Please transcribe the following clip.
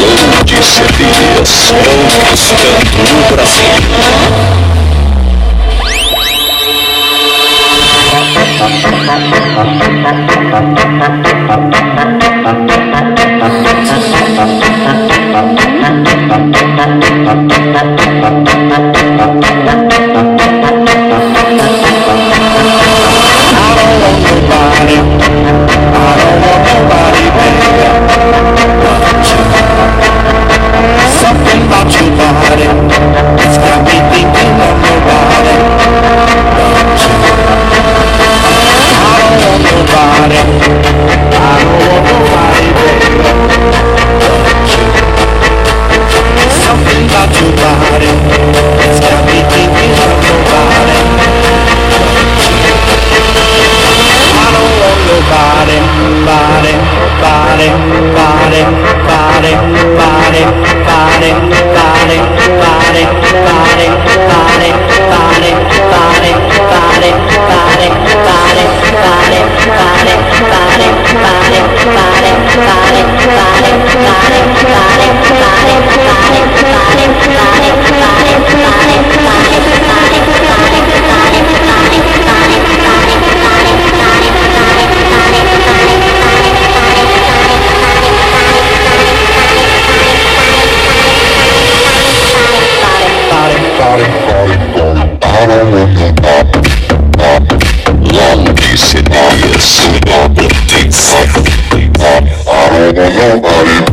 Longe CDs conquistando o Brasil. Something about your body, it's got me thinking of nobody. I don't want nobody, baby. Something about your body, it's got me thinking of nobody. I don't want nobody, body, body, body, body, body, body, body, body, body, body, body, body, body, body, body, Longe CDs. I don't want nobody.